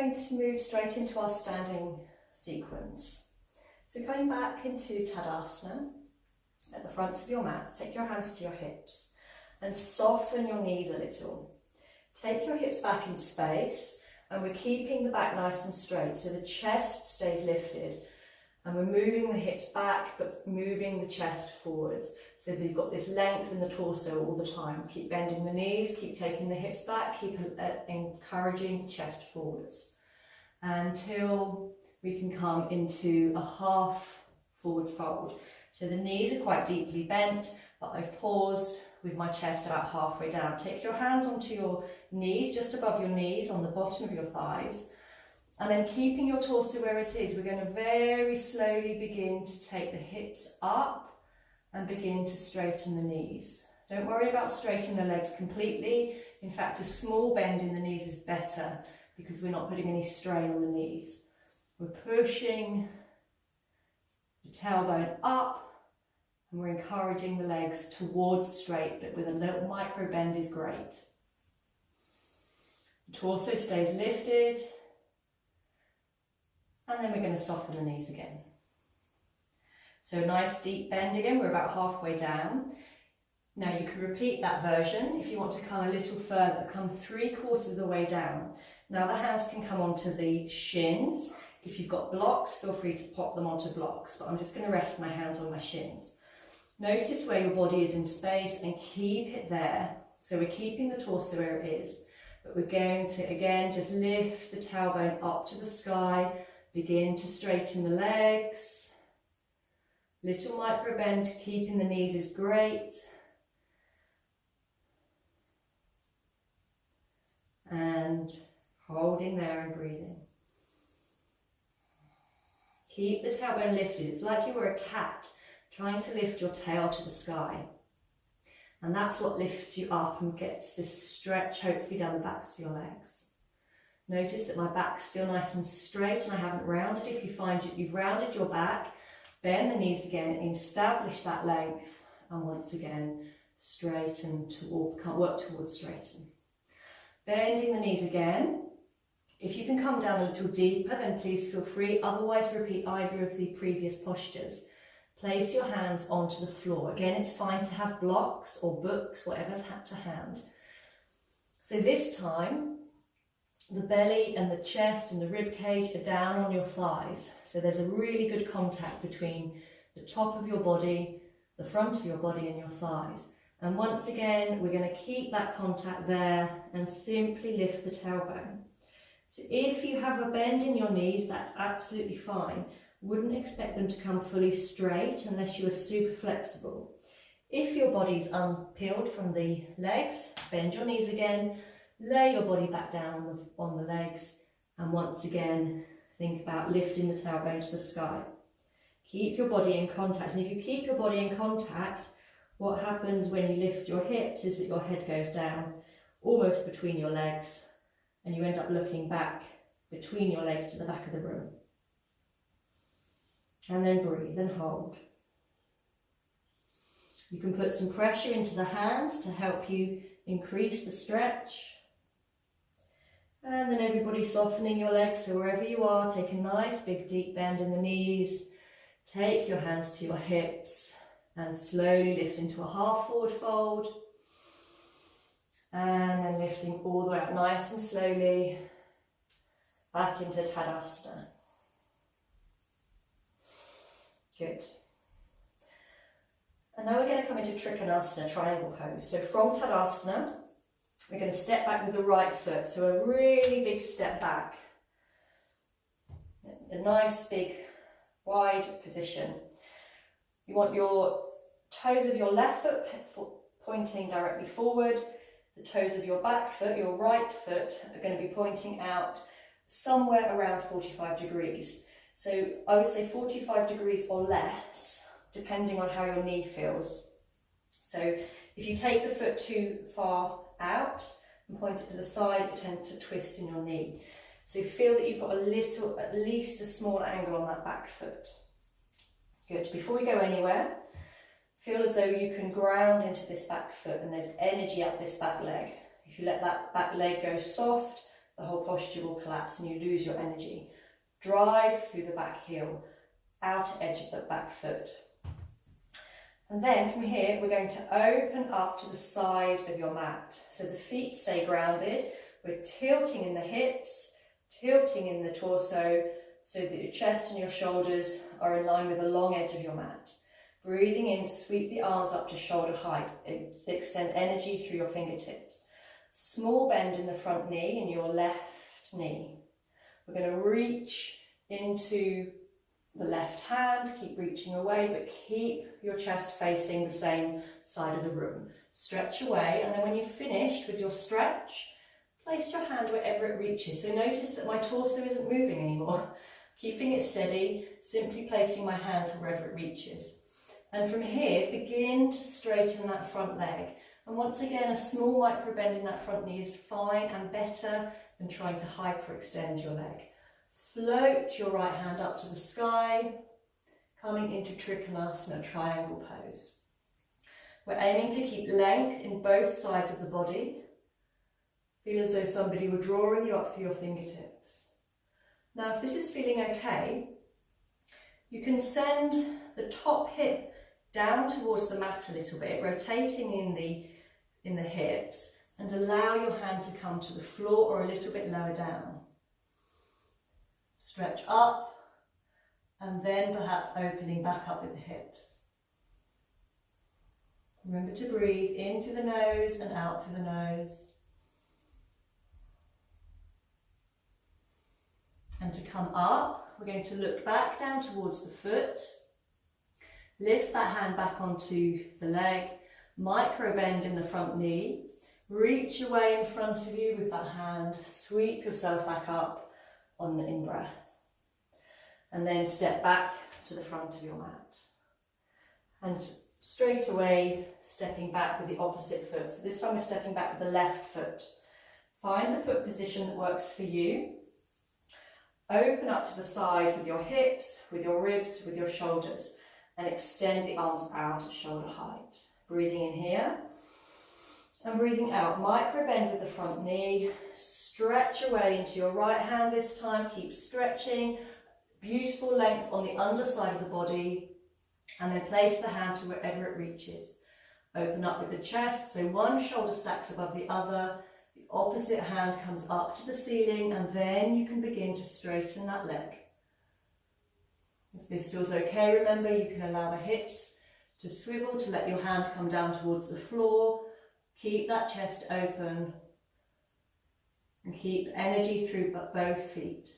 going to move straight into our standing sequence. So coming back into Tadasana, at the fronts of your mats, take your hands to your hips and soften your knees a little. Take your hips back in space, and we're keeping the back nice and straight so the chest stays lifted. And we're moving the hips back, but moving the chest forwards. So that you've got this length in the torso all the time. Keep bending the knees, keep taking the hips back, keep encouraging the chest forwards. Until we can come into a half forward fold. So the knees are quite deeply bent, but I've paused with my chest about halfway down. Take your hands onto your knees, just above your knees, on the bottom of your thighs. And then keeping your torso where it is, we're going to very slowly begin to take the hips up and begin to straighten the knees. Don't worry about straightening the legs completely. In fact, a small bend in the knees is better because we're not putting any strain on the knees. We're pushing the tailbone up and we're encouraging the legs towards straight, but with a little micro bend is great. The torso stays lifted. And then we're going to soften the knees again. So nice deep bend again, we're about halfway down. Now you can repeat that version if you want to come a little further, come 3/4 of the way down. Now the hands can come onto the shins. If you've got blocks, feel free to pop them onto blocks, but I'm just going to rest my hands on my shins. Notice where your body is in space and keep it there. So we're keeping the torso where it is, but we're going to again just lift the tailbone up to the sky. Begin to straighten the legs. Little micro bend, keeping the knees is great. And holding there and breathing. Keep the tailbone lifted. It's like you were a cat trying to lift your tail to the sky. And that's what lifts you up and gets this stretch hopefully down the backs of your legs. Notice that my back's still nice and straight and I haven't rounded. If you find you've rounded your back, bend the knees again, establish that length, and once again, straighten work towards straighten. Bending the knees again. If you can come down a little deeper, then please feel free. Otherwise, repeat either of the previous postures. Place your hands onto the floor. Again, it's fine to have blocks or books, whatever's to hand. So this time, the belly and the chest and the rib cage are down on your thighs. So there's a really good contact between the top of your body, the front of your body and your thighs. And once again, we're going to keep that contact there and simply lift the tailbone. So if you have a bend in your knees, that's absolutely fine. Wouldn't expect them to come fully straight unless you are super flexible. If your body's unpeeled from the legs, bend your knees again. Lay your body back down on the legs, and once again think about lifting the tailbone to the sky. Keep your body in contact, and if you keep your body in contact, what happens when you lift your hips is that your head goes down almost between your legs and you end up looking back between your legs to the back of the room. And then breathe and hold. You can put some pressure into the hands to help you increase the stretch. And then everybody softening your legs, so wherever you are, take a nice big deep bend in the knees. Take your hands to your hips and slowly lift into a half forward fold. And then lifting all the way up nice and slowly back into Tadasana. Good. And now we're going to come into trikonasana, triangle pose. So from Tadasana, we're going to step back with the right foot, so a really big step back. A nice big wide position. You want your toes of your left foot pointing directly forward. The toes of your back foot, your right foot, are going to be pointing out somewhere around 45 degrees. So I would say 45 degrees or less, depending on how your knee feels. So if you take the foot too far out and point it to the side, it tends to twist in your knee. So feel that you've got at least a small angle on that back foot. Good. Before we go anywhere, feel as though you can ground into this back foot and there's energy up this back leg. If you let that back leg go soft, the the whole posture will collapse and you lose your energy. Drive through the back heel, outer edge of the back foot. And then from here, we're going to open up to the side of your mat. So the feet stay grounded. We're tilting in the hips, tilting in the torso, so that your chest and your shoulders are in line with the long edge of your mat. Breathing in, sweep the arms up to shoulder height. Extend energy through your fingertips. Small bend in the front knee and your left knee. We're going to reach into the left hand, keep reaching away, but keep your chest facing the same side of the room. Stretch away, and then when you've finished with your stretch, place your hand wherever it reaches. So notice that my torso isn't moving anymore. Keeping it steady, simply placing my hand to wherever it reaches. And from here, begin to straighten that front leg. And once again, a small micro bend in that front knee is fine and better than trying to hyperextend your leg. Float your right hand up to the sky, coming into trikonasana, triangle pose. We're aiming to keep length in both sides of the body. Feel as though somebody were drawing you up for your fingertips. Now, if this is feeling okay, you can send the top hip down towards the mat a little bit, rotating in the hips, and allow your hand to come to the floor or a little bit lower down. Stretch up, and then perhaps opening back up with the hips. Remember to breathe in through the nose and out through the nose. And to come up, we're going to look back down towards the foot. Lift that hand back onto the leg. Micro bend in the front knee. Reach away in front of you with that hand. Sweep yourself back up on the in-breath. And then step back to the front of your mat. And straight away, stepping back with the opposite foot. So this time we're stepping back with the left foot. Find the foot position that works for you. Open up to the side with your hips, with your ribs, with your shoulders, and extend the arms out at shoulder height. Breathing in here and breathing out. Micro bend with the front knee. Stretch away into your right hand this time. Keep stretching. Beautiful length on the underside of the body. And then place the hand to wherever it reaches. Open up with the chest, so one shoulder stacks above the other. The opposite hand comes up to the ceiling, and then you can begin to straighten that leg. If this feels okay, remember you can allow the hips to swivel to let your hand come down towards the floor. Keep that chest open and keep energy through both feet.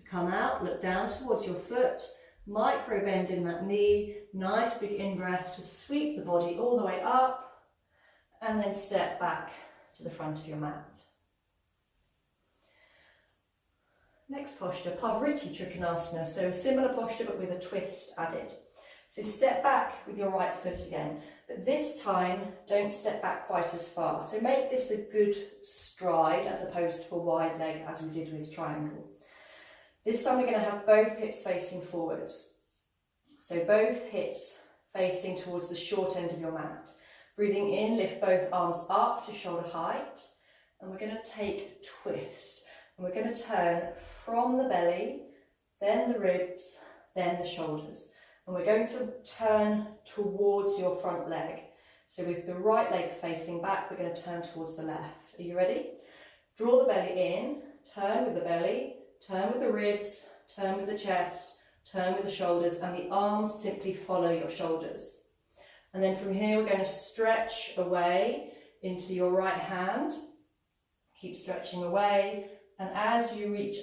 Come out, look down towards your foot, micro bend in that knee, nice big in-breath to sweep the body all the way up, and then step back to the front of your mat. Next posture, parivrtta trikonasana, so a similar posture but with a twist added. So step back with your right foot again, but this time don't step back quite as far. So make this a good stride as opposed to a wide leg as we did with triangle. This time we're going to have both hips facing forwards. So both hips facing towards the short end of your mat. Breathing in, lift both arms up to shoulder height. And we're going to take a twist. And we're going to turn from the belly, then the ribs, then the shoulders. And we're going to turn towards your front leg. So with the right leg facing back, we're going to turn towards the left. Are you ready? Draw the belly in, turn with the belly, turn with the ribs, turn with the chest, turn with the shoulders, and the arms simply follow your shoulders. And then from here, we're going to stretch away into your right hand. Keep stretching away. And as you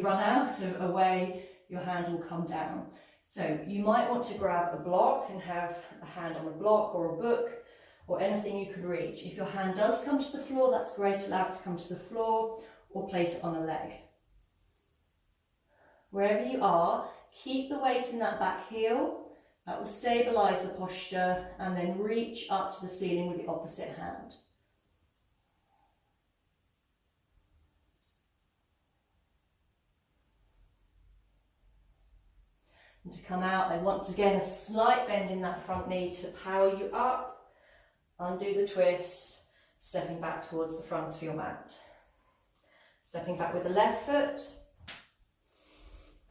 run out of away, your hand will come down. So you might want to grab a block and have a hand on a block or a book or anything you can reach. If your hand does come to the floor, that's great. Allow it to come to the floor or place it on a leg. Wherever you are, keep the weight in that back heel. That will stabilise the posture, and then reach up to the ceiling with the opposite hand. And to come out, then once again, a slight bend in that front knee to power you up. Undo the twist, stepping back towards the front of your mat. Stepping back with the left foot.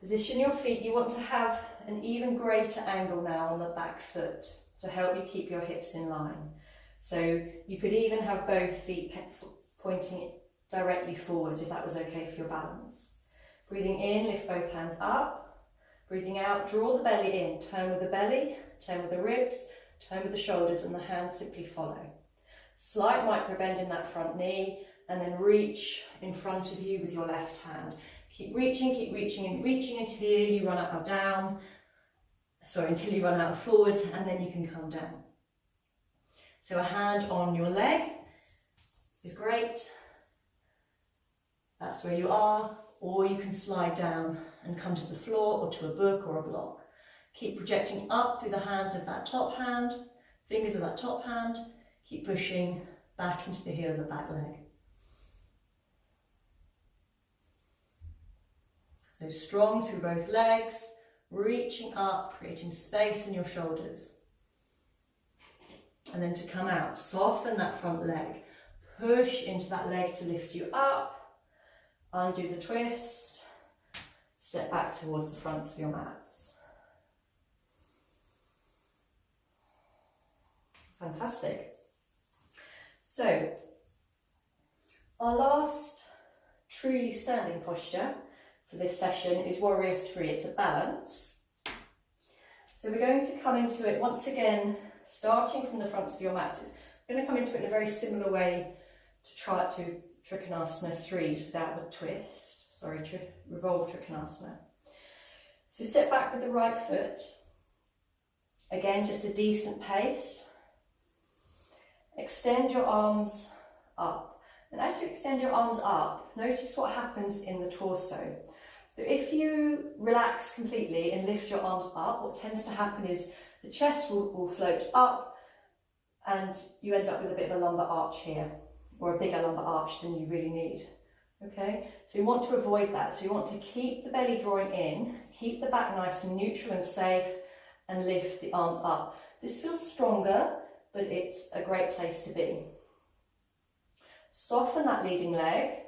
Position your feet. You want to have an even greater angle now on the back foot to help you keep your hips in line. So you could even have both feet pointing directly forwards if that was okay for your balance. Breathing in, lift both hands up. Breathing out, draw the belly in. Turn with the belly, turn with the ribs, turn with the shoulders, and the hands simply follow. Slight micro bend in that front knee, and then reach in front of you with your left hand. Keep reaching and reaching until you run out of down. Sorry, until you run out of forwards, and then you can come down. So a hand on your leg is great. That's where you are. Or you can slide down and come to the floor or to a book or a block. Keep projecting up through the hands of that top hand, fingers of that top hand. Keep pushing back into the heel of the back leg. So strong through both legs, reaching up, creating space in your shoulders. And then to come out, soften that front leg. Push into that leg to lift you up. Undo the twist, step back towards the fronts of your mats. Fantastic. So, our last truly standing posture for this session is Warrior 3. It's a balance. So we're going to come into it once again, starting from the fronts of your mats. We're going to come into it in a very similar way to trikonasana 3 without the twist. Sorry, revolved trikonasana. So step back with the right foot. Again, just a decent pace. Extend your arms up. And as you extend your arms up, notice what happens in the torso. So if you relax completely and lift your arms up, what tends to happen is the chest will float up and you end up with a bit of a lumbar arch here, or a bigger lumbar arch than you really need. Okay, so you want to avoid that. So you want to keep the belly drawing in, keep the back nice and neutral and safe, and lift the arms up. This feels stronger, but it's a great place to be. Soften that leading leg,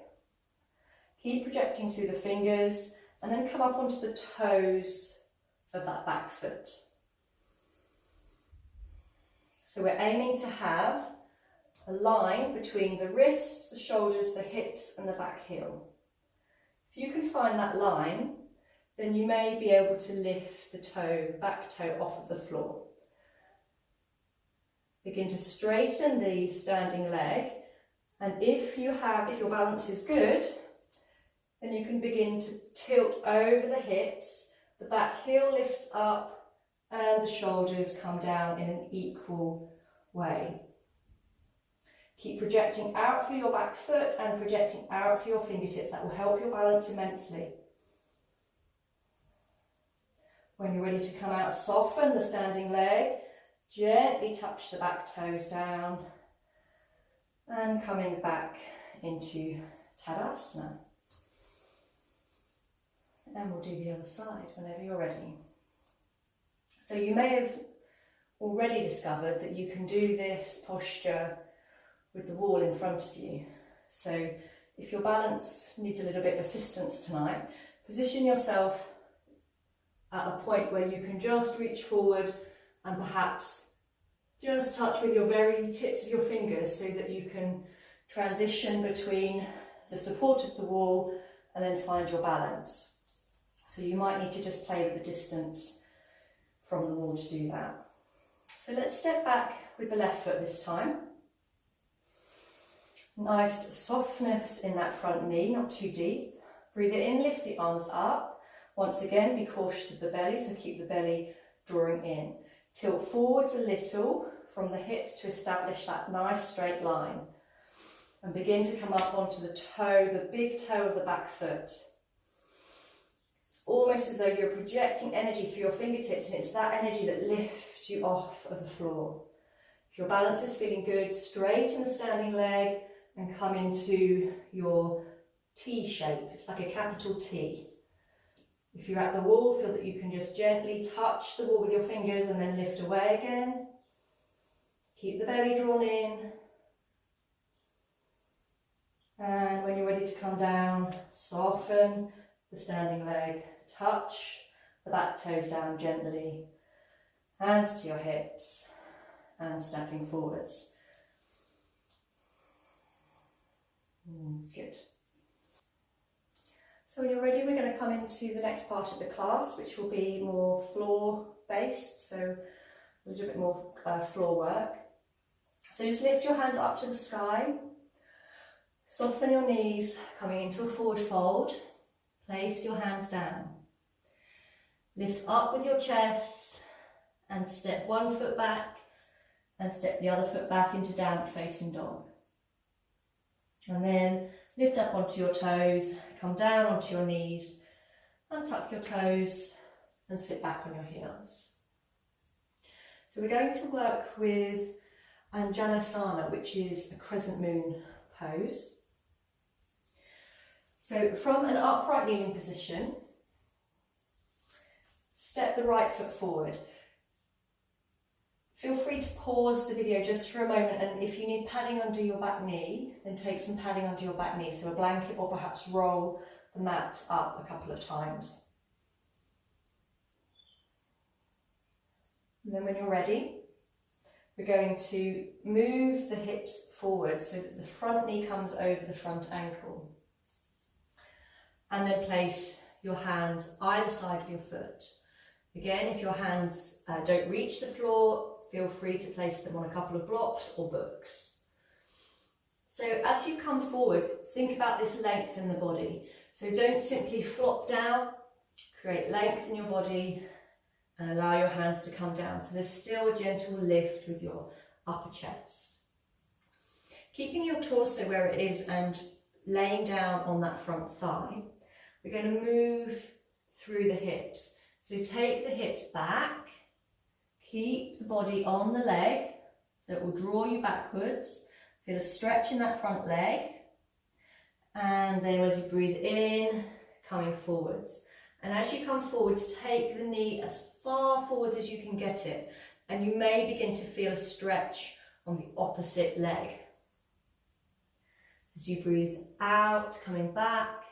keep projecting through the fingers, and then come up onto the toes of that back foot. So we're aiming to have a line between the wrists, the shoulders, the hips, and the back heel. If you can find that line, then you may be able to lift the back toe off of the floor. Begin to straighten the standing leg, and if your balance is good, then you can begin to tilt over the hips, the back heel lifts up, and the shoulders come down in an equal way. Keep projecting out through your back foot and projecting out through your fingertips. That will help your balance immensely. When you're ready to come out, soften the standing leg, gently touch the back toes down, and coming back into Tadasana. And we'll do the other side whenever you're ready. So you may have already discovered that you can do this posture with the wall in front of you. So if your balance needs a little bit of assistance tonight, position yourself at a point where you can just reach forward and perhaps just touch with your very tips of your fingers so that you can transition between the support of the wall and then find your balance. So you might need to just play with the distance from the wall to do that. So let's step back with the left foot this time. Nice softness in that front knee, not too deep. Breathe it in, lift the arms up. Once again, be cautious of the belly, so keep the belly drawing in. Tilt forwards a little from the hips to establish that nice straight line. And begin to come up onto the toe, the big toe of the back foot. It's almost as though you're projecting energy through your fingertips, and it's that energy that lifts you off of the floor. If your balance is feeling good, straighten the standing leg and come into your T shape. It's like a capital T. If you're at the wall, feel that you can just gently touch the wall with your fingers and then lift away again. Keep the belly drawn in. And when you're ready to come down, soften the standing leg. Touch the back toes down gently. Hands to your hips and stepping forwards. Good. So when you're ready, we're going to come into the next part of the class, which will be more floor based, so a little bit more floor work. So just lift your hands up to the sky, soften your knees, coming into a forward fold, place your hands down. Lift up with your chest and step one foot back and step the other foot back into downward facing dog. And then lift up onto your toes, come down onto your knees, untuck your toes and sit back on your heels. So we're going to work with anjaneyasana, which is a crescent moon pose. So from an upright kneeling position, step the right foot forward. Feel free to pause the video just for a moment, and if you need padding under your back knee, then take some padding under your back knee, so a blanket, or perhaps roll the mat up a couple of times. And then when you're ready, we're going to move the hips forward so that the front knee comes over the front ankle. And then place your hands either side of your foot. Again, if your hands don't reach the floor, feel free to place them on a couple of blocks or books. So as you come forward, think about this length in the body. So don't simply flop down, create length in your body and allow your hands to come down. So there's still a gentle lift with your upper chest. Keeping your torso where it is and laying down on that front thigh, we're going to move through the hips. So take the hips back, keep the body on the leg, so it will draw you backwards. Feel a stretch in that front leg. And then as you breathe in, coming forwards. And as you come forwards, take the knee as far forwards as you can get it. And you may begin to feel a stretch on the opposite leg. As you breathe out, coming back.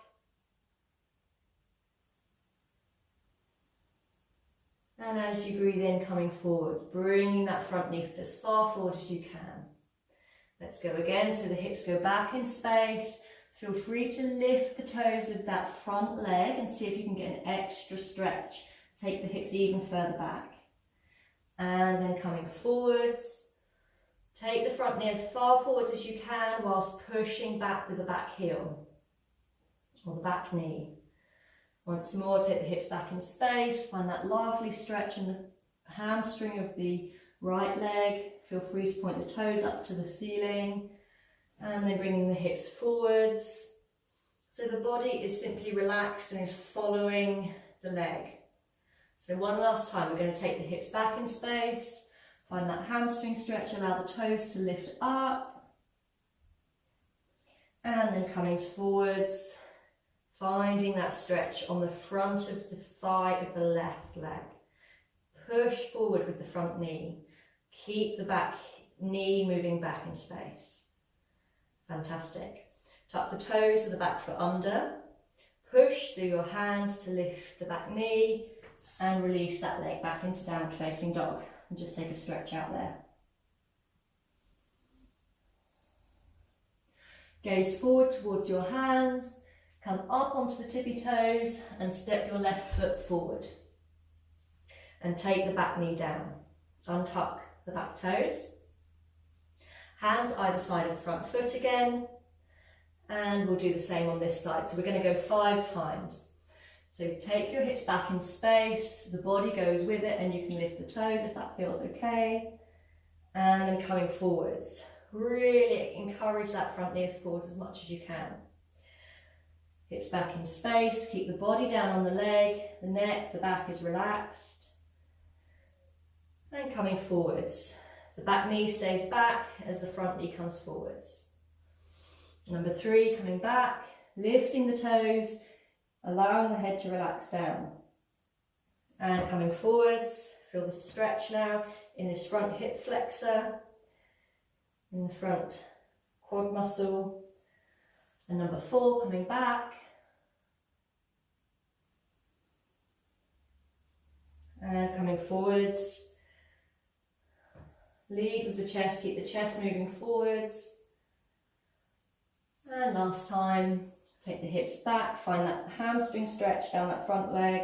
And as you breathe in, coming forward, bringing that front knee as far forward as you can. Let's go again, so the hips go back in space. Feel free to lift the toes of that front leg and see if you can get an extra stretch. Take the hips even further back. And then coming forwards. Take the front knee as far forwards as you can whilst pushing back with the back heel or the back knee. Once more, take the hips back in space, find that lovely stretch in the hamstring of the right leg. Feel free to point the toes up to the ceiling and then bringing the hips forwards. So the body is simply relaxed and is following the leg. So one last time, we're going to take the hips back in space, find that hamstring stretch, allow the toes to lift up and then coming forwards. Finding that stretch on the front of the thigh of the left leg. Push forward with the front knee. Keep the back knee moving back in space. Fantastic. Tuck the toes of the back foot under. Push through your hands to lift the back knee and release that leg back into downward facing dog. And just take a stretch out there. Gaze forward towards your hands. Come up onto the tippy toes and step your left foot forward. And take the back knee down. Untuck the back toes. Hands either side of the front foot again. And we'll do the same on this side. So we're going to go 5 times. So take your hips back in space. The body goes with it and you can lift the toes if that feels okay. And then coming forwards. Really encourage that front knee as forwards as much as you can. Hips back in space, keep the body down on the leg, the neck, the back is relaxed. And coming forwards. The back knee stays back as the front knee comes forwards. Number 3, coming back, lifting the toes, allowing the head to relax down. And coming forwards, feel the stretch now in this front hip flexor, in the front quad muscle. And number 4, coming back. And coming forwards. Lead with the chest, keep the chest moving forwards. And last time, take the hips back, find that hamstring stretch down that front leg.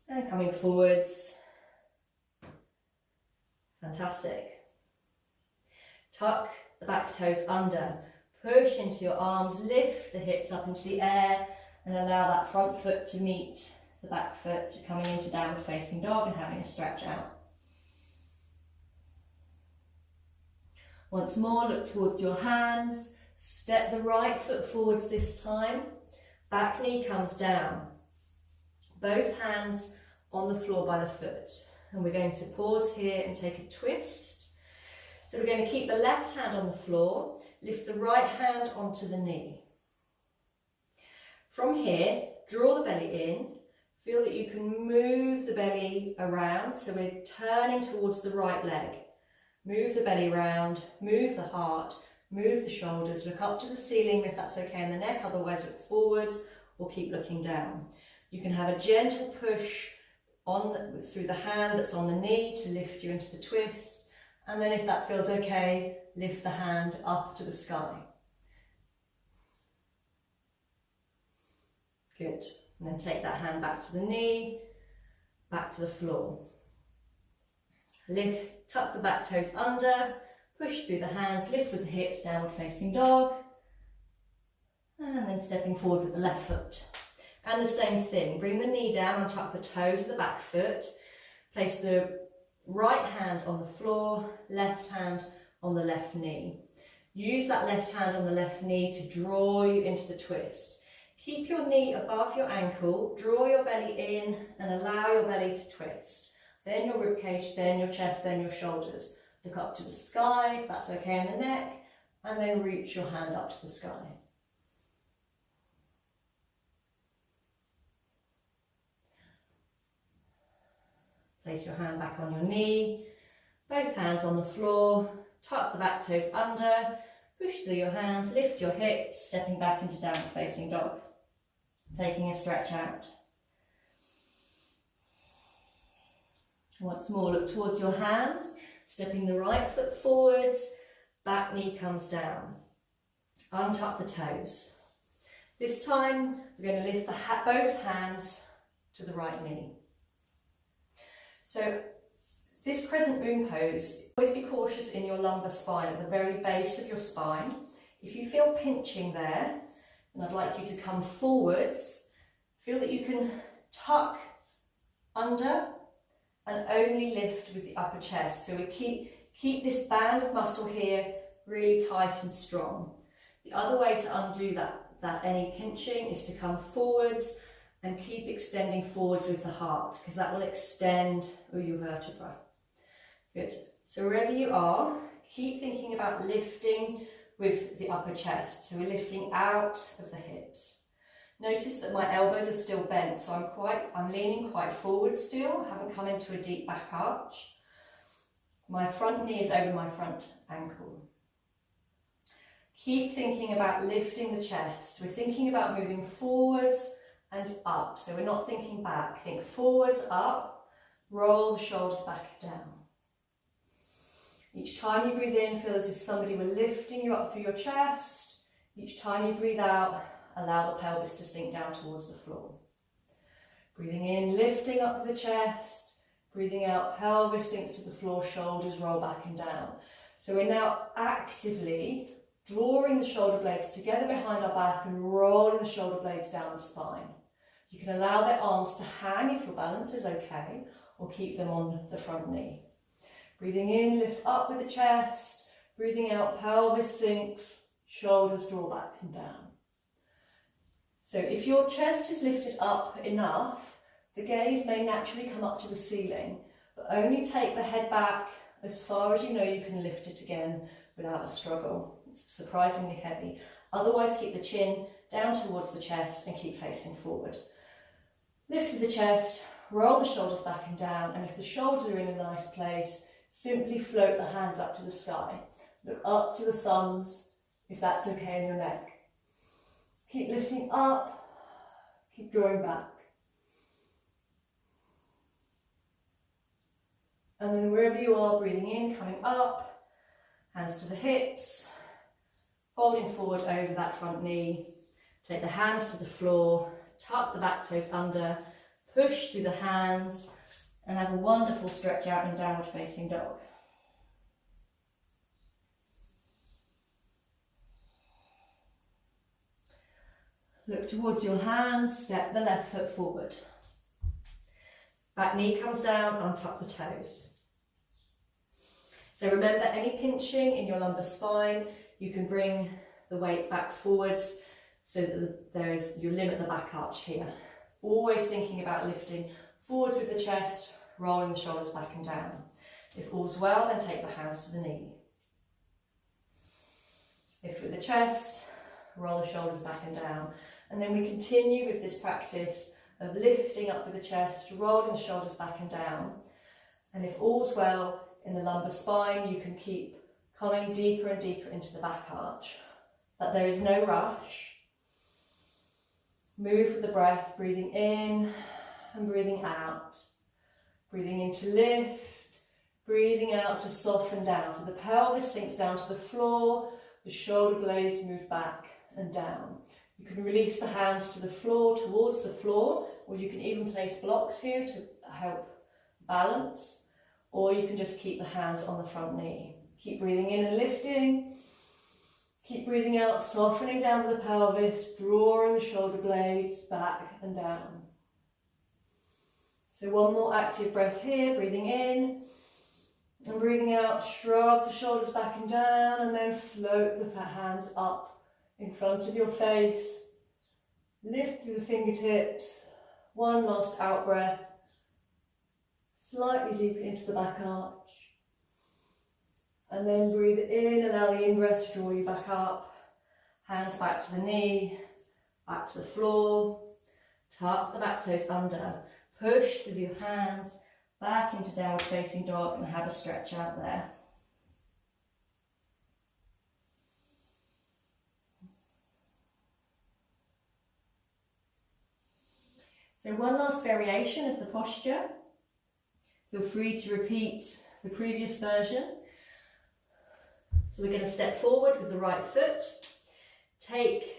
And coming forwards. Fantastic. Tuck the back toes under. Push into your arms, lift the hips up into the air and allow that front foot to meet the back foot, coming into downward facing dog and having a stretch out. Once more, look towards your hands. Step the right foot forwards this time. Back knee comes down. Both hands on the floor by the foot. And we're going to pause here and take a twist. So we're going to keep the left hand on the floor, lift the right hand onto the knee. From here, draw the belly in. Feel that you can move the belly around. So we're turning towards the right leg. Move the belly round, move the heart, move the shoulders, look up to the ceiling if that's okay in the neck, otherwise look forwards or keep looking down. You can have a gentle push through the hand that's on the knee to lift you into the twist, and then if that feels okay, lift the hand up to the sky. Good, and then take that hand back to the knee, back to the floor. Lift, tuck the back toes under, push through the hands, lift with the hips, downward facing dog. And then stepping forward with the left foot. And the same thing, bring the knee down and tuck the toes of the back foot. Place the right hand on the floor, left hand on the left knee. Use that left hand on the left knee to draw you into the twist. Keep your knee above your ankle, draw your belly in and allow your belly to twist. Then your ribcage, then your chest, then your shoulders. Look up to the sky, if that's okay in the neck, and then reach your hand up to the sky. Place your hand back on your knee, both hands on the floor, tuck the back toes under, push through your hands, lift your hips, stepping back into downward facing dog. Taking a stretch out. Once more, look towards your hands, stepping the right foot forwards, back knee comes down. Untuck the toes. This time, we're going to lift both hands to the right knee. So, this crescent moon pose, always be cautious in your lumbar spine, at the very base of your spine. If you feel pinching there, then I'd like you to come forwards. Feel that you can tuck under and only lift with the upper chest. So we keep this band of muscle here really tight and strong. The other way to undo that any pinching is to come forwards and keep extending forwards with the heart, because that will extend your vertebra. Good. So wherever you are, keep thinking about lifting with the upper chest. So we're lifting out of the hips. Notice that my elbows are still bent, so I'm leaning quite forward still. I haven't come into a deep back arch. My front knee is over my front ankle. Keep thinking about lifting the chest. We're thinking about moving forwards and up. So we're not thinking back. Think forwards, up, roll the shoulders back and down. Each time you breathe in, feel as if somebody were lifting you up through your chest. Each time you breathe out, allow the pelvis to sink down towards the floor. Breathing in, lifting up the chest. Breathing out, pelvis sinks to the floor, shoulders roll back and down. So we're now actively drawing the shoulder blades together behind our back and rolling the shoulder blades down the spine. You can allow their arms to hang if your balance is okay, or keep them on the front knee. Breathing in, lift up with the chest. Breathing out, pelvis sinks, shoulders draw back and down. So if your chest is lifted up enough, the gaze may naturally come up to the ceiling, but only take the head back as far as you know you can lift it again without a struggle. It's surprisingly heavy. Otherwise, keep the chin down towards the chest and keep facing forward. Lift with the chest, roll the shoulders back and down, and if the shoulders are in a nice place, simply float the hands up to the sky. Look up to the thumbs, if that's okay in your neck. Keep lifting up, keep drawing back. And then wherever you are, breathing in, coming up, hands to the hips, folding forward over that front knee. Take the hands to the floor, tuck the back toes under, push through the hands, and have a wonderful stretch out in downward facing dog. Look towards your hands, step the left foot forward. Back knee comes down, untuck the toes. So remember, any pinching in your lumbar spine, you can bring the weight back forwards so that you limit the back arch here. Always thinking about lifting forwards with the chest, rolling the shoulders back and down. If all's well, then take the hands to the knee. Lift with the chest, roll the shoulders back and down. And then we continue with this practice of lifting up with the chest, rolling the shoulders back and down. And if all's well in the lumbar spine, you can keep coming deeper and deeper into the back arch. But there is no rush. Move with the breath, breathing in and breathing out. Breathing in to lift, breathing out to soften down. So the pelvis sinks down to the floor, the shoulder blades move back and down. You can release the hands to the floor, towards the floor, or you can even place blocks here to help balance, or you can just keep the hands on the front knee. Keep breathing in and lifting. Keep breathing out, softening down with the pelvis, drawing the shoulder blades back and down. So one more active breath here, breathing in and breathing out, shrug the shoulders back and down, and then float the hands up in front of your face. Lift through the fingertips. One last out breath. Slightly deeper into the back arch. And then breathe in, allow the in-breath to draw you back up. Hands back to the knee, back to the floor. Tuck the back toes under. Push through your hands back into downward facing dog and have a stretch out there. So one last variation of the posture. Feel free to repeat the previous version. So we're going to step forward with the right foot, take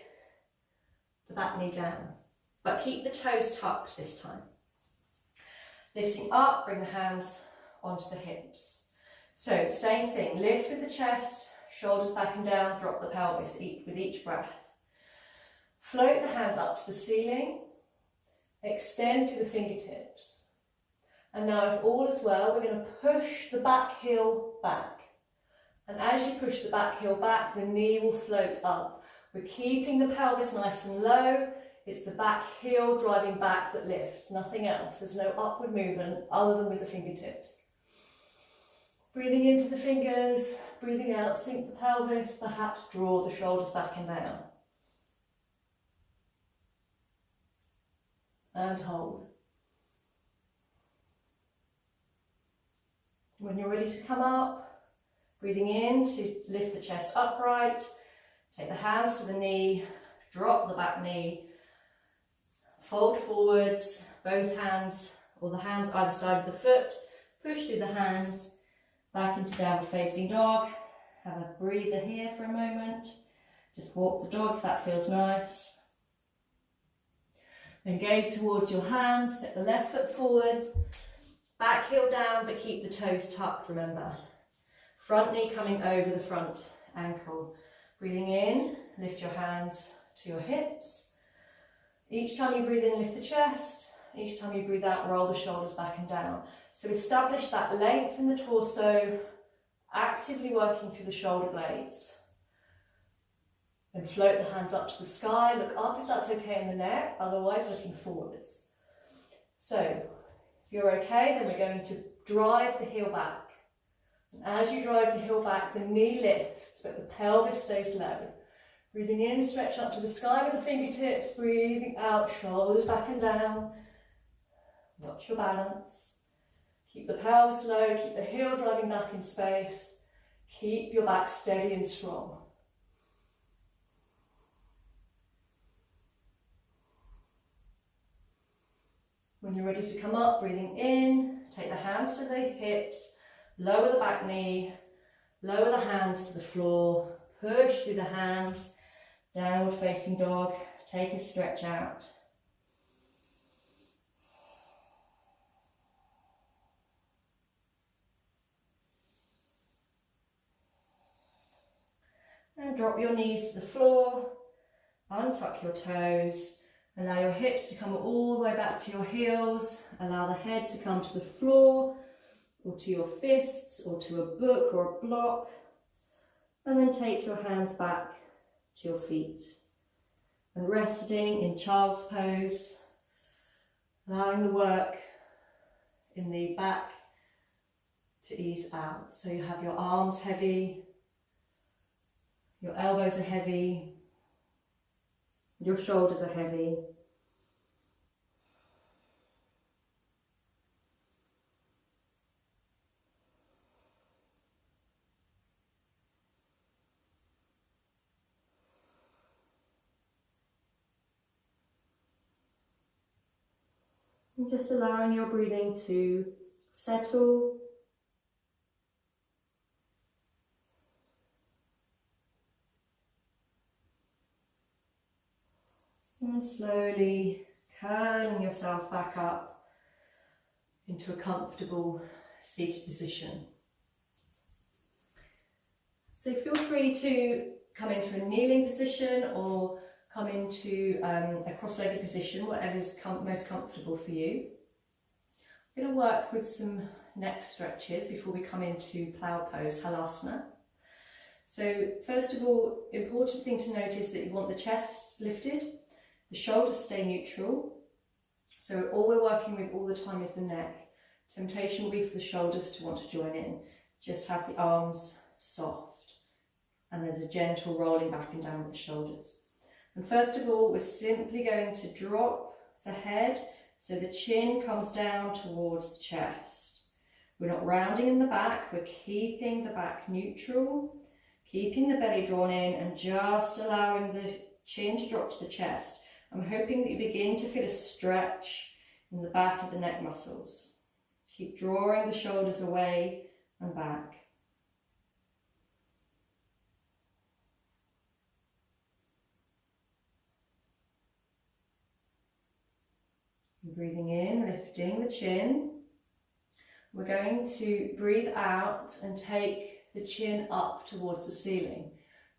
the back knee down, but keep the toes tucked this time. Lifting up, bring the hands onto the hips. So same thing, lift with the chest, shoulders back and down, drop the pelvis with each breath. Float the hands up to the ceiling, extend through the fingertips. And now if all is well, we're going to push the back heel back. And as you push the back heel back, the knee will float up. We're keeping the pelvis nice and low. It's the back heel driving back that lifts, nothing else. There's no upward movement other than with the fingertips. Breathing into the fingers, breathing out, sink the pelvis, perhaps draw the shoulders back and down. And hold. When you're ready to come up, breathing in to lift the chest upright, take the hands to the knee, drop the back knee, fold forwards, both hands, or the hands either side of the foot, push through the hands, back into downward facing dog. Have a breather here for a moment. Just walk the dog if that feels nice. Then gaze towards your hands, step the left foot forward, back heel down, but keep the toes tucked, remember. Front knee coming over the front ankle. Breathing in, lift your hands to your hips. Each time you breathe in, lift the chest. Each time you breathe out, roll the shoulders back and down. So establish that length in the torso, actively working through the shoulder blades. Then float the hands up to the sky. Look up if that's okay in the neck, otherwise looking forwards. So if you're okay, then we're going to drive the heel back. And as you drive the heel back, the knee lifts, but the pelvis stays low. Breathing in, stretch up to the sky with the fingertips. Breathing out, shoulders back and down. Watch your balance. Keep the pelvis low, keep the heel driving back in space. Keep your back steady and strong. When you're ready to come up, breathing in, take the hands to the hips, lower the back knee, lower the hands to the floor, push through the hands, downward facing dog, take a stretch out. And drop your knees to the floor, untuck your toes, allow your hips to come all the way back to your heels, allow the head to come to the floor, or to your fists, or to a book or a block, and then take your hands back to your feet. And resting in child's pose, allowing the work in the back to ease out. So you have your arms heavy, your elbows are heavy, your shoulders are heavy. And just allowing your breathing to settle. And slowly curling yourself back up into a comfortable seated position. So feel free to come into a kneeling position or come into a cross-legged position, whatever is most comfortable for you. I'm going to work with some neck stretches before we come into plough pose, halasana. So first of all, important thing to note is that you want the chest lifted, the shoulders stay neutral. So all we're working with all the time is the neck. Temptation will be for the shoulders to want to join in. Just have the arms soft. And there's a gentle rolling back and down with the shoulders. And first of all, we're simply going to drop the head so the chin comes down towards the chest. We're not rounding in the back, we're keeping the back neutral, keeping the belly drawn in and just allowing the chin to drop to the chest. I'm hoping that you begin to feel a stretch in the back of the neck muscles. Keep drawing the shoulders away and back. Breathing in, lifting the chin. We're going to breathe out and take the chin up towards the ceiling.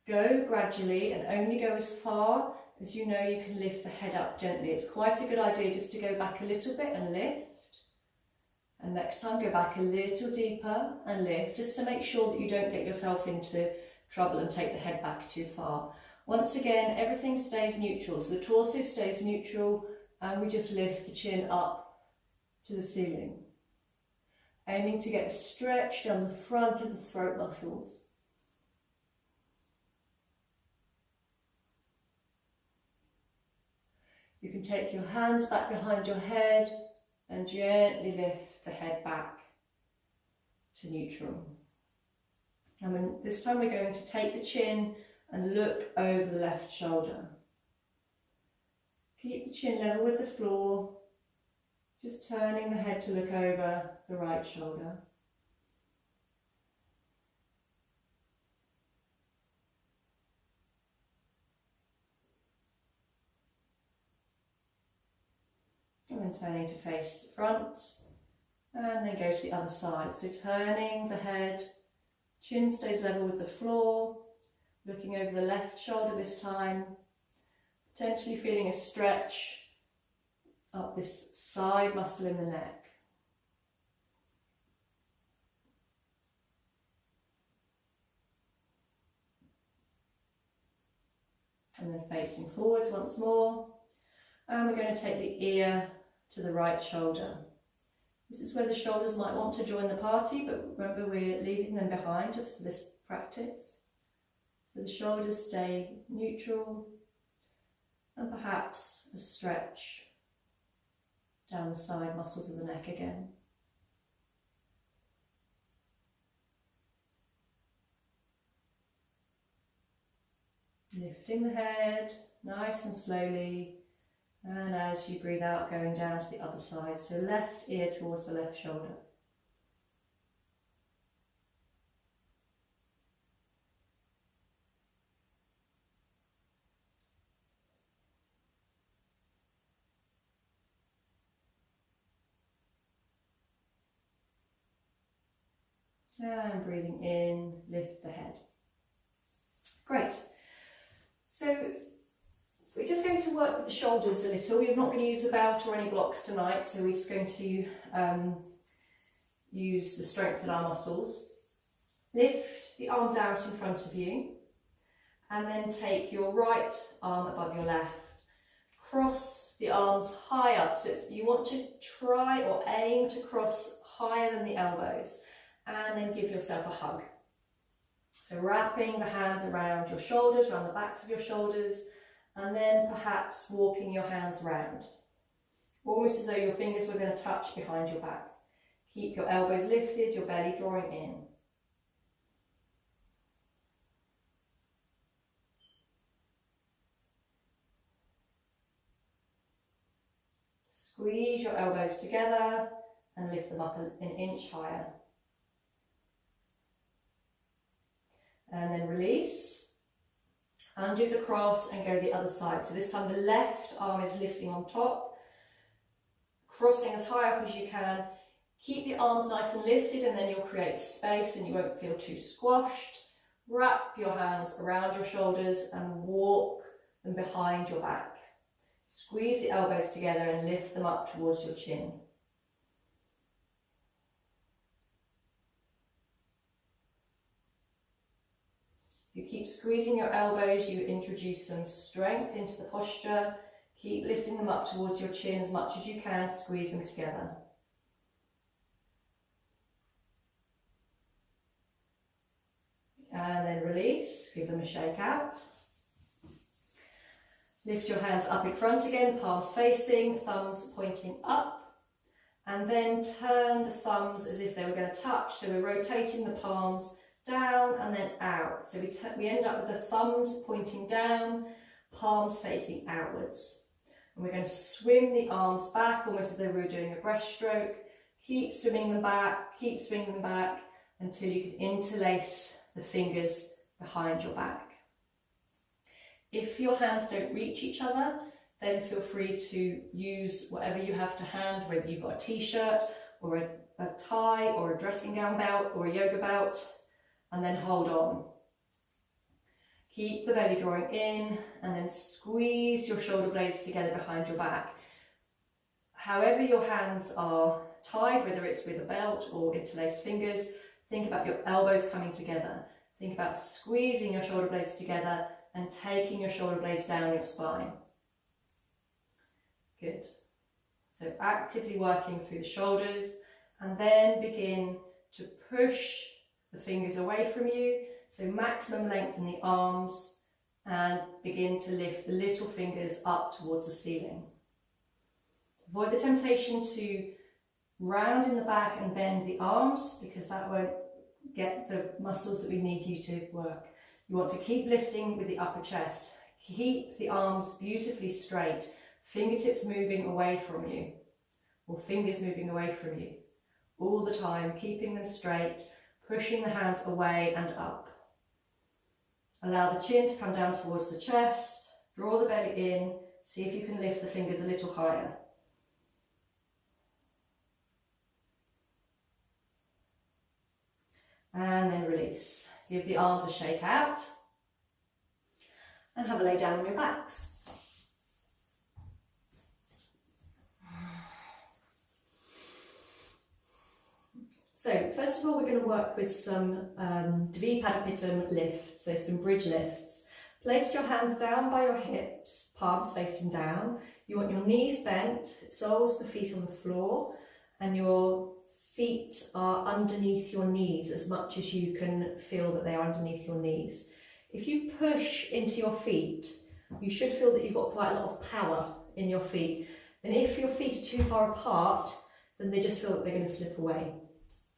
Go gradually and only go as far as you know you can lift the head up gently. It's quite a good idea just to go back a little bit and lift. And next time go back a little deeper and lift, just to make sure that you don't get yourself into trouble and take the head back too far. Once again, everything stays neutral. So the torso stays neutral and we just lift the chin up to the ceiling. Aiming to get a stretch down the front of the throat muscles. You can take your hands back behind your head and gently lift the head back to neutral. And this time we're going to take the chin and look over the left shoulder. Keep the chin level with the floor, just turning the head to look over the right shoulder. And then turning to face the front, and then go to the other side. So turning the head, chin stays level with the floor, looking over the left shoulder this time, potentially feeling a stretch up this side muscle in the neck. And then facing forwards once more. And we're going to take the ear to the right shoulder. This is where the shoulders might want to join the party, but remember we're leaving them behind just for this practice. So the shoulders stay neutral, and perhaps a stretch down the side muscles of the neck again. Lifting the head nice and slowly, and as you breathe out, going down to the other side. So left ear towards the left shoulder. And breathing in, lift the head. Great. So we're just going to work with the shoulders a little. We're not going to use the belt or any blocks tonight, so we're just going to use the strength in our muscles. Lift the arms out in front of you, and then take your right arm above your left. Cross the arms high up, so you want to try or aim to cross higher than the elbows, and then give yourself a hug. So wrapping the hands around your shoulders, around the backs of your shoulders, and then perhaps walking your hands round. Almost as though your fingers were going to touch behind your back. Keep your elbows lifted, your belly drawing in. Squeeze your elbows together and lift them up an inch higher. And then release. Undo the cross and go the other side. So this time the left arm is lifting on top, crossing as high up as you can. Keep the arms nice and lifted, and then you'll create space and you won't feel too squashed. Wrap your hands around your shoulders and walk them behind your back. Squeeze the elbows together and lift them up towards your chin. If you keep squeezing your elbows, you introduce some strength into the posture. Keep lifting them up towards your chin as much as you can, squeeze them together. And then release, give them a shake out. Lift your hands up in front again, palms facing, thumbs pointing up. And then turn the thumbs as if they were going to touch. So we're rotating the palms down and then out. So we end up with the thumbs pointing down, palms facing outwards. And we're going to swim the arms back, almost as though we were doing a breaststroke. Keep swimming them back, keep swinging them back until you can interlace the fingers behind your back. If your hands don't reach each other, then feel free to use whatever you have to hand, whether you've got a t-shirt or a tie or a dressing gown belt or a yoga belt, and then hold on. Keep the belly drawing in and then squeeze your shoulder blades together behind your back. However your hands are tied, whether it's with a belt or interlaced fingers, think about your elbows coming together. Think about squeezing your shoulder blades together and taking your shoulder blades down your spine. Good. So actively working through the shoulders, and then begin to push the fingers away from you. So maximum length in the arms, and begin to lift the little fingers up towards the ceiling. Avoid the temptation to round in the back and bend the arms, because that won't get the muscles that we need you to work. You want to keep lifting with the upper chest. Keep the arms beautifully straight, fingertips moving away from you, or fingers moving away from you. All the time, keeping them straight, pushing the hands away and up. Allow the chin to come down towards the chest, draw the belly in, see if you can lift the fingers a little higher. And then release. Give the arms a shake out and have a lay down on your backs. So first of all, we're going to work with some virabhadrasana lifts, so some bridge lifts. Place your hands down by your hips, palms facing down. You want your knees bent, soles of the feet on the floor, and your feet are underneath your knees as much as you can feel that they are underneath your knees. If you push into your feet, you should feel that you've got quite a lot of power in your feet. And if your feet are too far apart, then they just feel that they're going to slip away.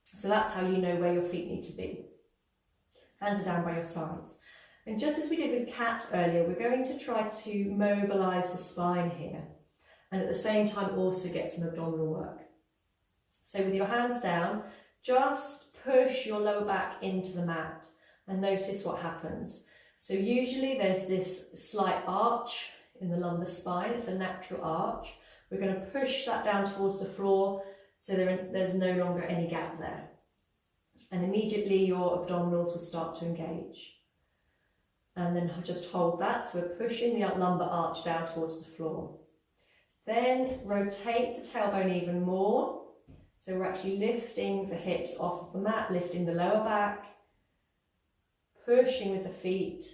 So that's how you know where your feet need to be. Hands are down by your sides. And just as we did with cat earlier, we're going to try to mobilise the spine here. And at the same time also get some abdominal work. So with your hands down, just push your lower back into the mat and notice what happens. So usually there's this slight arch in the lumbar spine, it's a natural arch. We're going to push that down towards the floor so there's no longer any gap there. And immediately your abdominals will start to engage. And then just hold that, so we're pushing the lumbar arch down towards the floor. Then rotate the tailbone even more. So we're actually lifting the hips off of the mat, lifting the lower back, pushing with the feet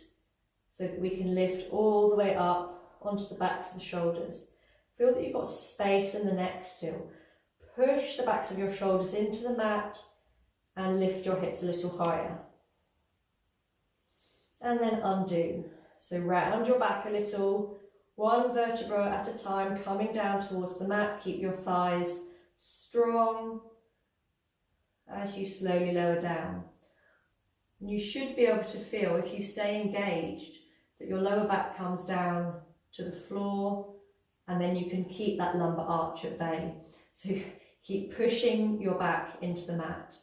so that we can lift all the way up onto the backs of the shoulders. Feel that you've got space in the neck still. Push the backs of your shoulders into the mat and lift your hips a little higher. And then undo. So round your back a little, one vertebra at a time, coming down towards the mat. Keep your thighs strong as you slowly lower down. And you should be able to feel, if you stay engaged, that your lower back comes down to the floor, and then you can keep that lumbar arch at bay. So keep pushing your back into the mat.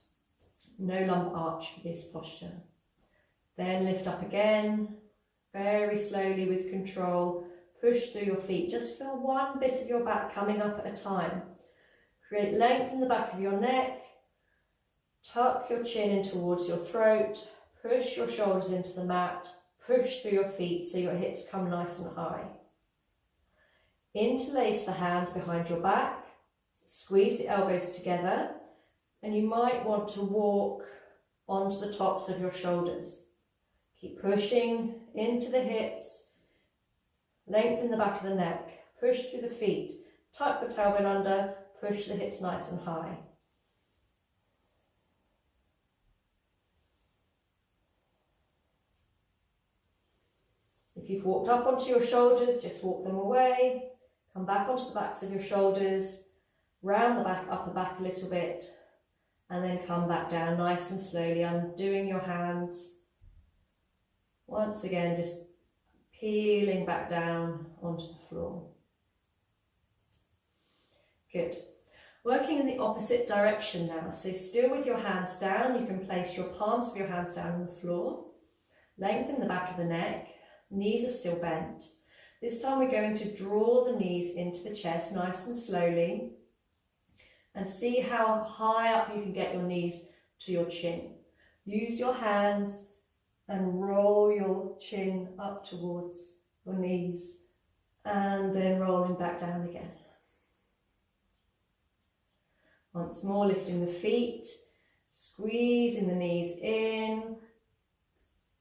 No lumbar arch for this posture. Then lift up again, very slowly with control. Push through your feet. Just feel one bit of your back coming up at a time. Create length in the back of your neck. Tuck your chin in towards your throat. Push your shoulders into the mat. Push through your feet so your hips come nice and high. Interlace the hands behind your back. Squeeze the elbows together. And you might want to walk onto the tops of your shoulders. Keep pushing into the hips. Lengthen the back of the neck. Push through the feet. Tuck the tailbone under. Push the hips nice and high. If you've walked up onto your shoulders, just walk them away. Come back onto the backs of your shoulders. Round the back, upper back a little bit. And then come back down nice and slowly, undoing your hands. Once again, just peeling back down onto the floor. Good. Working in the opposite direction now. So still with your hands down, you can place your palms of your hands down on the floor. Lengthen the back of the neck. Knees are still bent. This time we're going to draw the knees into the chest nice and slowly. And see how high up you can get your knees to your chin. Use your hands and roll your chin up towards your knees. And then rolling back down again. Once more, lifting the feet, squeezing the knees in,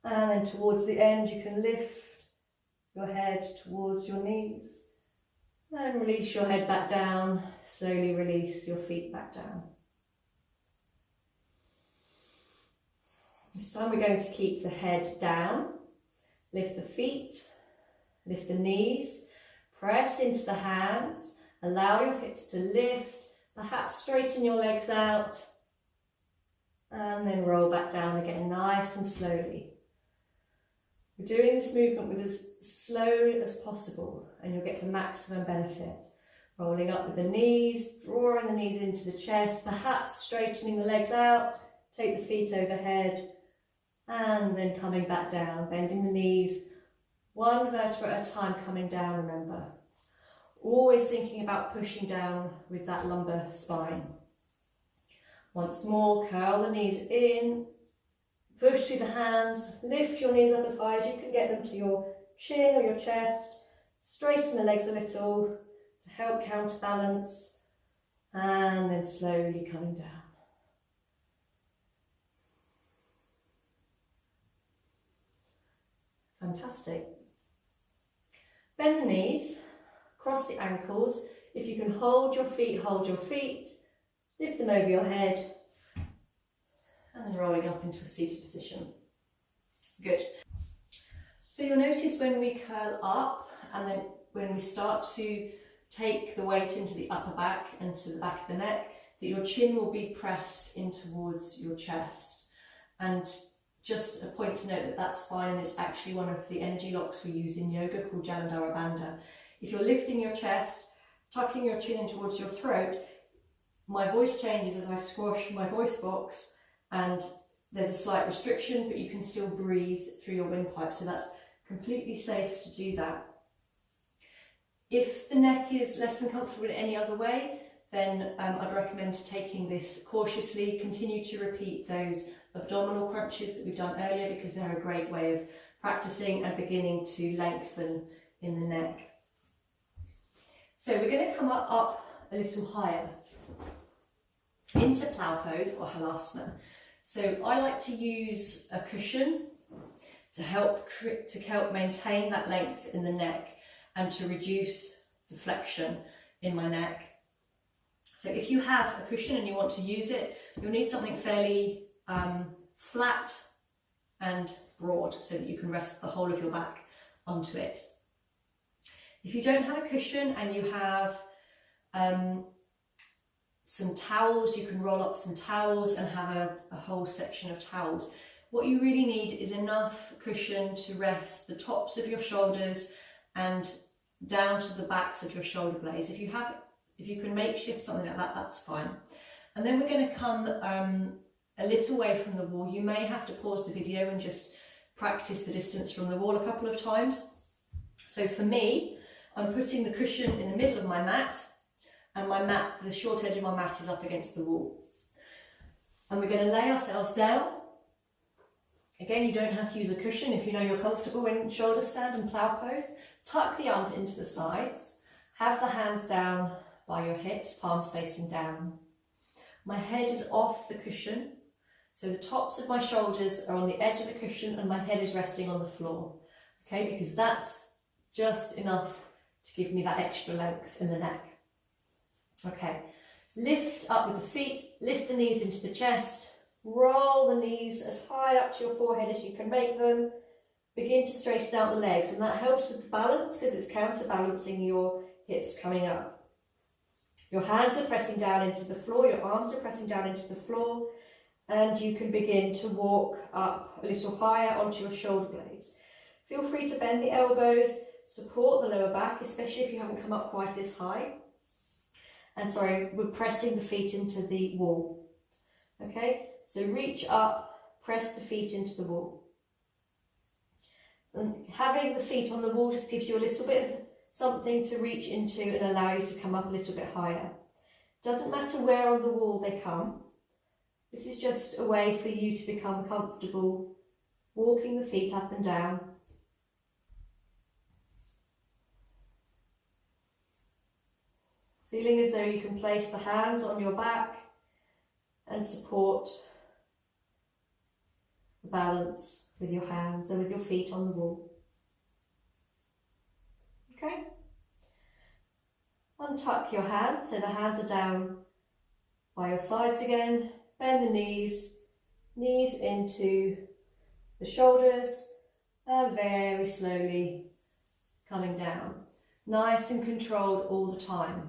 and then towards the end you can lift your head towards your knees, and release your head back down, slowly release your feet back down. This time we're going to keep the head down, lift the feet, lift the knees, press into the hands, allow your hips to lift. Perhaps straighten your legs out and then roll back down again, nice and slowly. We're doing this movement with as slow as possible and you'll get the maximum benefit. Rolling up with the knees, drawing the knees into the chest, perhaps straightening the legs out, take the feet overhead and then coming back down, bending the knees, one vertebra at a time coming down, remember. Always thinking about pushing down with that lumbar spine. Once more, curl the knees in, push through the hands, lift your knees up as high as you can get them to your chin or your chest, straighten the legs a little to help counterbalance, and then slowly coming down. Fantastic. Bend the knees. Cross the ankles. If you can hold your feet, lift them over your head, and then rolling up into a seated position. Good. So you'll notice when we curl up and then when we start to take the weight into the upper back and to the back of the neck, that your chin will be pressed in towards your chest. And just a point to note that that's fine. It's actually one of the energy locks we use in yoga called Janadharabandha. If you're lifting your chest, tucking your chin in towards your throat, my voice changes as I squash my voice box, and there's a slight restriction, but you can still breathe through your windpipe. So that's completely safe to do that. If the neck is less than comfortable in any other way, then I'd recommend taking this cautiously. Continue to repeat those abdominal crunches that we've done earlier, because they're a great way of practicing and beginning to lengthen in the neck. So we're going to come up a little higher into plough pose or halasana. So I like to use a cushion to help maintain that length in the neck and to reduce the flexion in my neck. So if you have a cushion and you want to use it, you'll need something fairly flat and broad so that you can rest the whole of your back onto it. If you don't have a cushion and you have some towels, you can roll up some towels and have a whole section of towels. What you really need is enough cushion to rest the tops of your shoulders and down to the backs of your shoulder blades. If you can makeshift something like that, that's fine. And then we're going to come a little way from the wall. You may have to pause the video and just practice the distance from the wall a couple of times. So for me, I'm putting the cushion in the middle of my mat, and my mat, the short edge of my mat is up against the wall. And we're going to lay ourselves down. Again, you don't have to use a cushion if you know you're comfortable in shoulder stand and plough pose. Tuck the arms into the sides. Have the hands down by your hips, palms facing down. My head is off the cushion, so the tops of my shoulders are on the edge of the cushion and my head is resting on the floor. Okay, because that's just enough to give me that extra length in the neck. Okay, lift up with the feet, lift the knees into the chest, roll the knees as high up to your forehead as you can make them. Begin to straighten out the legs, and that helps with the balance because it's counterbalancing your hips coming up. Your hands are pressing down into the floor, your arms are pressing down into the floor, and you can begin to walk up a little higher onto your shoulder blades. Feel free to bend the elbows, support the lower back, especially if you haven't come up quite as high. And sorry, we're pressing the feet into the wall. Okay, so reach up, press the feet into the wall. And having the feet on the wall just gives you a little bit of something to reach into and allow you to come up a little bit higher. Doesn't matter where on the wall they come. This is just a way for you to become comfortable walking the feet up and down. Feeling as though you can place the hands on your back and support the balance with your hands and with your feet on the wall. Okay? Untuck your hands so the hands are down by your sides again. Bend the knees into the shoulders, and very slowly coming down. Nice and controlled all the time.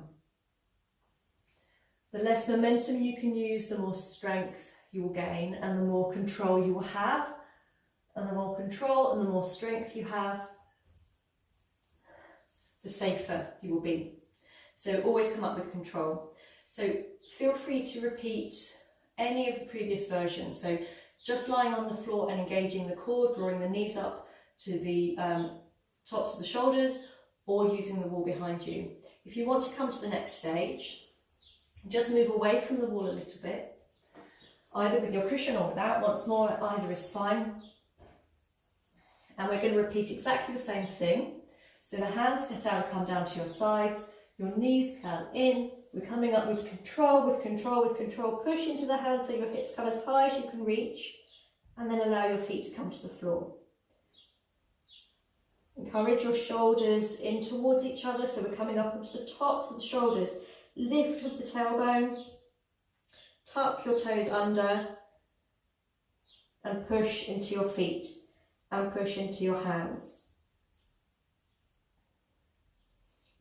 The less momentum you can use, the more strength you will gain, and the more control you will have. And the more control and the more strength you have, the safer you will be. So always come up with control. So feel free to repeat any of the previous versions. So just lying on the floor and engaging the core, drawing the knees up to the tops of the shoulders, or using the wall behind you. If you want to come to the next stage, just move away from the wall a little bit, either with your cushion or without. Once more, either is fine. And we're going to repeat exactly the same thing. So the hands come down to your sides, your knees curl in. We're coming up with control, with control, with control. Push into the hands so your hips come as high as you can reach, and then allow your feet to come to the floor. Encourage your shoulders in towards each other, so we're coming up onto the tops of the shoulders. Lift with the tailbone, tuck your toes under, and push into your feet, and push into your hands.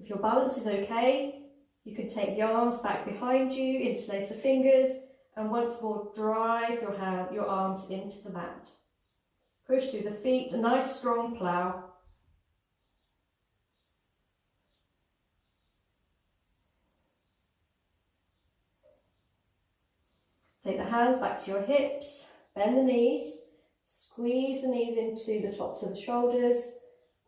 If your balance is okay, you can take the arms back behind you, interlace the fingers, and once more drive your arms into the mat. Push through the feet, a nice strong plough. Take the hands back to your hips, bend the knees, squeeze the knees into the tops of the shoulders,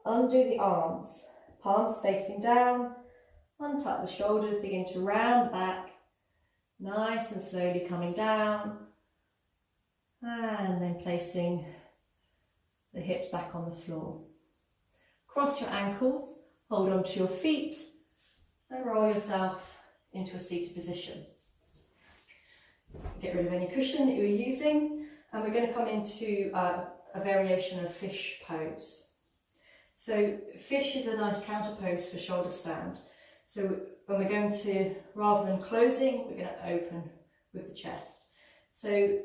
undo the arms, palms facing down, untuck the shoulders, begin to round the back, nice and slowly coming down, and then placing the hips back on the floor. Cross your ankles, hold onto your feet, and roll yourself into a seated position. Get rid of any cushion that you were using, and we're going to come into a variation of fish pose. So fish is a nice counter pose for shoulder stand. So when we're going to, rather than closing, we're going to open with the chest. So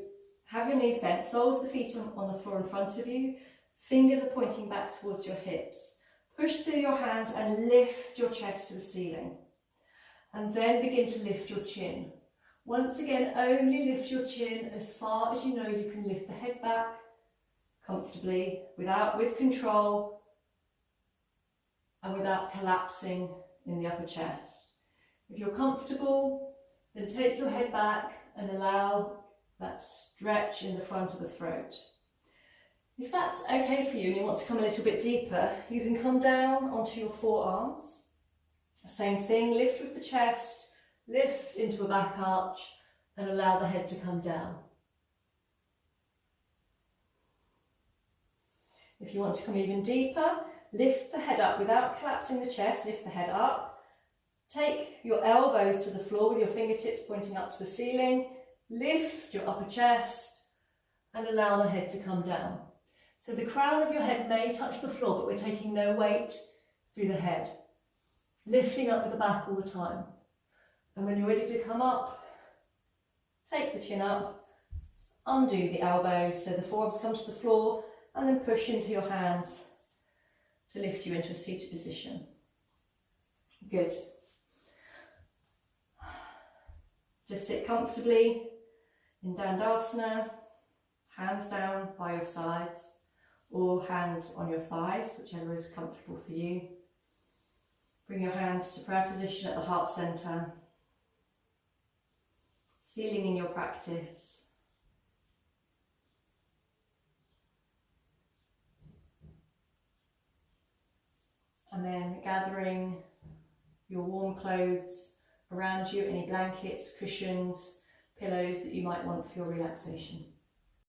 have your knees bent, soles of the feet on the floor in front of you, fingers are pointing back towards your hips. Push through your hands and lift your chest to the ceiling. And then begin to lift your chin. Once again, only lift your chin as far as you know you can lift the head back comfortably, with control, and without collapsing in the upper chest. If you're comfortable, then take your head back and allow that stretch in the front of the throat. If that's okay for you and you want to come a little bit deeper, you can come down onto your forearms. Same thing, lift with the chest, lift into a back arch and allow the head to come down. If you want to come even deeper, lift the head up without collapsing the chest, lift the head up. Take your elbows to the floor with your fingertips pointing up to the ceiling. Lift your upper chest and allow the head to come down. So the crown of your head may touch the floor, but we're taking no weight through the head. Lifting up with the back all the time. And when you're ready to come up, take the chin up, undo the elbows so the forearms come to the floor, and then push into your hands to lift you into a seated position. Good. Just sit comfortably in dandasana, hands down by your sides, or hands on your thighs, whichever is comfortable for you. Bring your hands to prayer position at the heart center. Sealing in your practice. And then gathering your warm clothes around you, any blankets, cushions, pillows that you might want for your relaxation.